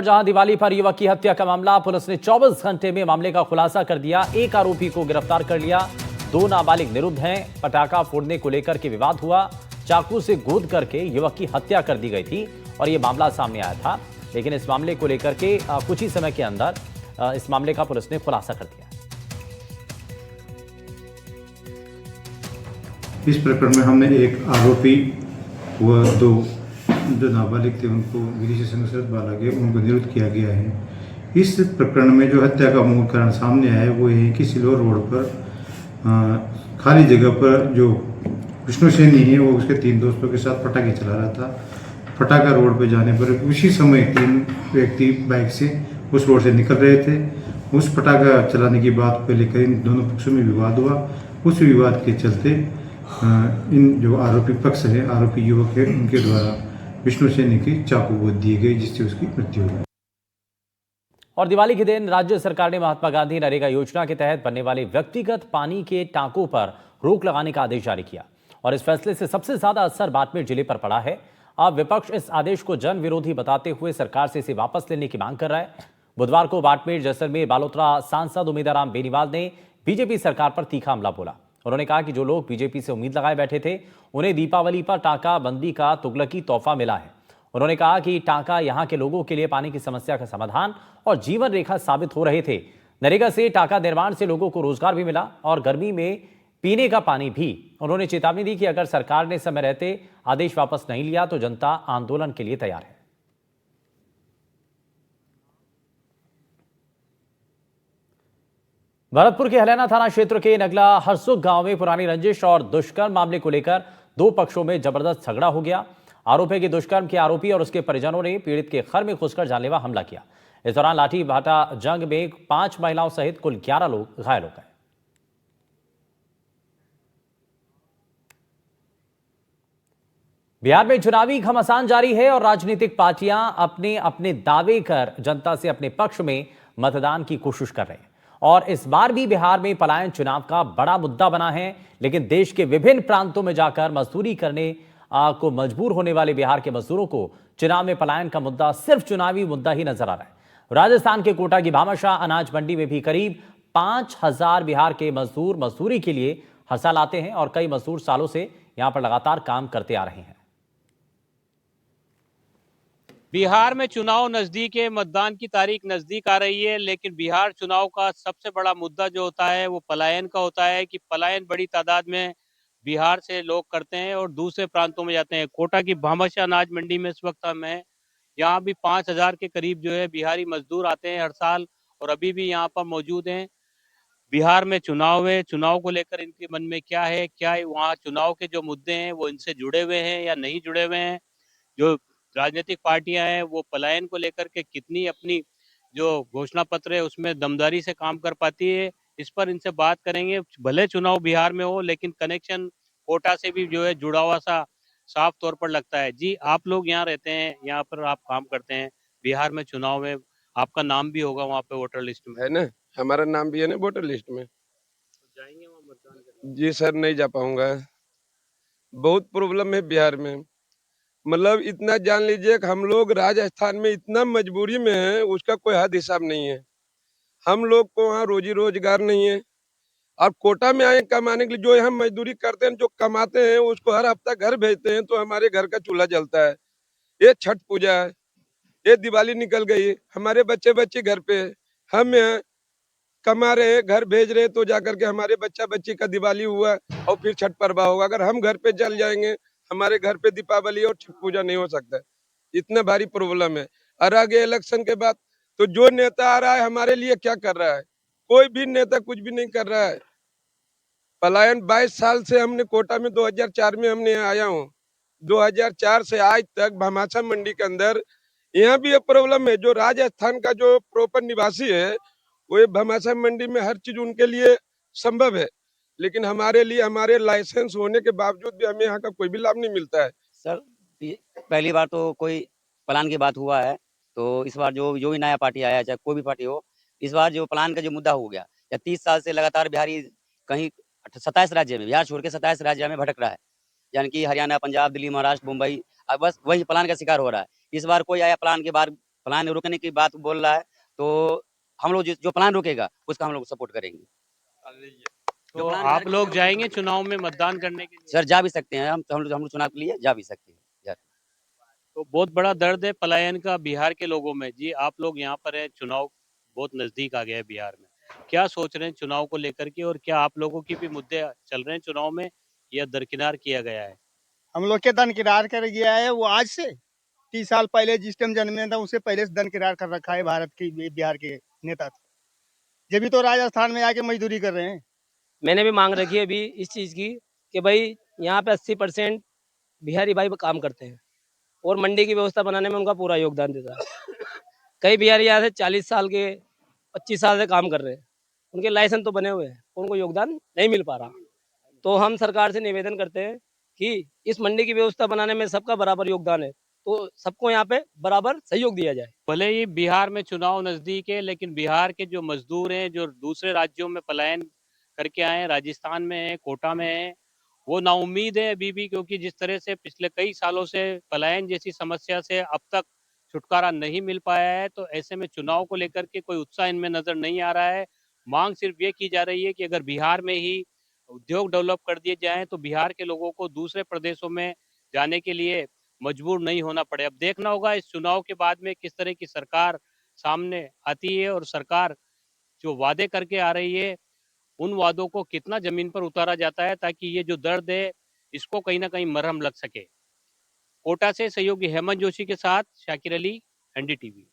जहां दिवाली पर युवक की हत्या का मामला, पुलिस ने 24 घंटे में मामले का खुलासा कर दिया। एक आरोपी को गिरफ्तार कर लिया। 2 नाबालिग निरुद्ध हैं। पटाखा फोड़ने को लेकर के विवाद हुआ। चाकू से गोद करके युवक की हत्या कर दी गई थी और यह मामला सामने आया था। लेकिन इस मामले को लेकर के कुछ ही समय के अंदर इस मामले का पुलिस ने खुलासा कर दिया। इस प्रकरण में हमने एक आरोपी व 2 जो नाबालिग थे उनको विधि से संगत बाला गया, उनको निरुद्ध किया गया है। इस प्रकरण में जो हत्या का मूल कारण सामने आया है वो ये है कि सिल्वर रोड पर खाली जगह पर जो विष्णु सैनी है वो उसके 3 दोस्तों के साथ पटाखे चला रहा था। पटाखा रोड पर जाने पर उसी समय 3 व्यक्ति बाइक से उस रोड से निकल रहे थे। उस पटाखा चलाने की बात को लेकर इन दोनों पक्षों में विवाद हुआ। उस विवाद के चलते इन जो आरोपी पक्ष है, आरोपी युवक है, उनके द्वारा विष्णु सैनी की चाकू गोद दी गई, जिससे उसकी मृत्यु हो गई। और दिवाली के दिन राज्य सरकार ने महात्मा गांधी नरेगा योजना के तहत बनने वाले व्यक्तिगत पानी के टांकों पर रोक लगाने का आदेश जारी किया और इस फैसले से सबसे ज्यादा असर बाड़मेर जिले पर पड़ा है। अब विपक्ष इस आदेश को जन विरोधी बताते हुए सरकार से इसे वापस लेने की मांग कर रहा है। बुधवार को बाड़मेर, जैसलमेर, बालोतरा सांसद उम्मीदवार बेनीवाल ने बीजेपी सरकार पर तीखा हमला बोला। उन्होंने कहा कि जो लोग बीजेपी से उम्मीद लगाए बैठे थे उन्हें दीपावली पर टांका बंदी का तुगलकी तोहफा मिला है। उन्होंने कहा कि टांका यहां के लोगों के लिए पानी की समस्या का समाधान और जीवन रेखा साबित हो रहे थे। नरेगा से टांका निर्माण से लोगों को रोजगार भी मिला और गर्मी में पीने का पानी भी। उन्होंने चेतावनी दी कि अगर सरकार ने समय रहते आदेश वापस नहीं लिया तो जनता आंदोलन के लिए तैयार है। भरतपुर के हलैना थाना क्षेत्र के नगला हरसुख गांव में पुरानी रंजिश और दुष्कर्म मामले को लेकर 2 पक्षों में जबरदस्त झगड़ा हो गया। आरोप है कि दुष्कर्म के आरोपी और उसके परिजनों ने पीड़ित के घर में घुसकर जानलेवा हमला किया। इस दौरान लाठी भाटा जंग में 5 महिलाओं सहित कुल 11 लोग घायल हो गए। बिहार में चुनावी घमासान जारी है और राजनीतिक पार्टियां अपने अपने दावे कर जनता से अपने पक्ष में मतदान की कोशिश कर रहे हैं। और इस बार भी बिहार में पलायन चुनाव का बड़ा मुद्दा बना है। लेकिन देश के विभिन्न प्रांतों में जाकर मजदूरी करने को मजबूर होने वाले बिहार के मजदूरों को चुनाव में पलायन का मुद्दा सिर्फ चुनावी मुद्दा ही नजर आ रहा है। राजस्थान के कोटा की भामाशाह अनाज मंडी में भी करीब 5000 बिहार के मजदूर मजदूरी के लिए हर साल आते हैं और कई मजदूर सालों से यहां पर लगातार काम करते आ रहे हैं। बिहार में चुनाव नजदीक है, मतदान की तारीख नजदीक आ रही है, लेकिन बिहार चुनाव का सबसे बड़ा मुद्दा जो होता है वो पलायन का होता है कि पलायन बड़ी तादाद में बिहार से लोग करते हैं और दूसरे प्रांतों में जाते हैं। कोटा की भामाशाह अनाज मंडी में इस वक्त हम हैं। यहाँ भी 5000 के करीब जो है बिहारी मजदूर आते हैं हर साल और अभी भी यहाँ पर मौजूद हैं। बिहार में चुनाव है, चुनाव को लेकर इनके मन में क्या है, क्या वहाँ चुनाव के जो मुद्दे हैं वो इनसे जुड़े हुए हैं या नहीं जुड़े हुए हैं। जो राजनीतिक पार्टियां हैं वो पलायन को लेकर के कितनी अपनी जो घोषणा पत्र है उसमें दमदारी से काम कर पाती है, इस पर इनसे बात करेंगे। भले चुनाव बिहार में हो लेकिन कनेक्शन कोटा से भी जो है जुड़ा हुआ सा साफ तौर पर लगता है। जी, आप लोग यहाँ रहते हैं, यहाँ पर आप काम करते हैं, बिहार में चुनाव में आपका नाम भी होगा वहाँ पे वोटर लिस्ट में, है ना? हमारा नाम भी है ना वोटर लिस्ट में। तो जाएंगे वहाँ मतदान करने? जी सर, नहीं जा पाऊंगा। बहुत प्रॉब्लम है बिहार में। मतलब इतना जान लीजिए कि हम लोग राजस्थान में इतना मजबूरी में है, उसका कोई हद हिसाब नहीं है। हम लोग को वहाँ रोजी रोजगार नहीं है और कोटा में आए कमाने के लिए। जो हम मजदूरी करते हैं, जो कमाते हैं, उसको हर हफ्ता घर भेजते हैं तो हमारे घर का चूल्हा जलता है। ये छठ पूजा है, ये दिवाली निकल गई, हमारे बच्चे बच्चे घर पे है। हम यहाँ कमा रहे हैं, घर भेज रहे हैं, तो जाकर के हमारे बच्चा बच्ची का दिवाली हुआ और फिर छठ पर्व होगा। अगर हम घर पे चल जाएंगे, हमारे घर पे दीपावली और छठ पूजा नहीं हो सकता है। इतना भारी प्रॉब्लम है। और आगे इलेक्शन के बाद तो जो नेता आ रहा है हमारे लिए क्या कर रहा है? कोई भी नेता कुछ भी नहीं कर रहा है। पलायन 22 साल से हमने कोटा में 2004 में हमने आया हूँ। 2004 से आज तक भामाशाह मंडी के अंदर यहाँ भी ये प्रॉब्लम है। जो राजस्थान का जो प्रॉपर निवासी है वो भामाशाह मंडी में हर चीज उनके लिए संभव है, लेकिन हमारे लिए हमारे लाइसेंस होने के बावजूद भी हमें यहाँ का कोई भी लाभ नहीं मिलता है। सर, पहली बार तो कोई प्लान की बात हुआ है, तो इस बार जो जो भी नया पार्टी आया, चाहे कोई भी पार्टी हो, इस बार जो प्लान का जो मुद्दा हो गया, या 30 साल से लगातार बिहारी कहीं 27 राज्य में, बिहार छोड़ के 27 राज्य में भटक रहा है, यानी कि हरियाणा, पंजाब, दिल्ली, महाराष्ट्र, मुंबई, अब बस वही प्लान का शिकार हो रहा है। इस बार कोई आया प्लान के बाद प्लान रोकने की बात बोल रहा है, तो हम लोग जो प्लान रोकेगा उसका हम लोग सपोर्ट करेंगे। तो आप लोग जाएंगे चुनाव में मतदान करने के लिए? सर जा भी सकते हैं, हम लोग चुनाव के लिए जा भी सकते हैं। तो बहुत बड़ा दर्द है पलायन का बिहार के लोगों में। जी, आप लोग यहाँ पर है, चुनाव बहुत नजदीक आ गया है बिहार में, क्या सोच रहे हैं चुनाव को लेकर के, और क्या आप लोगों की भी मुद्दे चल रहे हैं चुनाव में या दरकिनार किया गया है? हम लोग के दरकिनार कर गया है वो आज से 30 साल पहले जिस टाइम जन्मे था उससे पहले से दरकिनार कर रखा है भारत की बिहार के नेता। जब भी तो राजस्थान में आके मजदूरी कर रहे हैं। मैंने भी मांग रखी है अभी इस चीज़ की कि भाई यहाँ पे 80% बिहारी भाई काम करते हैं और मंडी की व्यवस्था बनाने में उनका पूरा योगदान देता है। कई बिहारी यहाँ से 40 साल के 25 साल से काम कर रहे हैं, उनके लाइसेंस तो बने हुए हैं, उनको योगदान नहीं मिल पा रहा। तो हम सरकार से निवेदन करते हैं कि इस मंडी की व्यवस्था बनाने में सबका बराबर योगदान है, तो सबको यहाँ पे बराबर सहयोग दिया जाए। भले ही बिहार में चुनाव नजदीक है, लेकिन बिहार के जो मजदूर हैं, जो दूसरे राज्यों में पलायन करके आए हैं, राजस्थान में है, कोटा में है, वो नाउम्मीद है अभी भी, क्योंकि जिस तरह से पिछले कई सालों से पलायन जैसी समस्या से अब तक छुटकारा नहीं मिल पाया है, तो ऐसे में चुनाव को लेकर के कोई उत्साह इनमें नजर नहीं आ रहा है। मांग सिर्फ ये की जा रही है कि अगर बिहार में ही उद्योग डेवलप कर दिए जाएं तो बिहार के लोगों को दूसरे प्रदेशों में जाने के लिए मजबूर नहीं होना पड़े। अब देखना होगा इस चुनाव के बाद में किस तरह की सरकार सामने आती है, और सरकार जो वादे करके आ रही है उन वादों को कितना जमीन पर उतारा जाता है, ताकि ये जो दर्द है इसको कहीं ना कहीं मरहम लग सके। कोटा से सहयोगी हेमंत जोशी के साथ शाकिर अली, एनडीटीवी।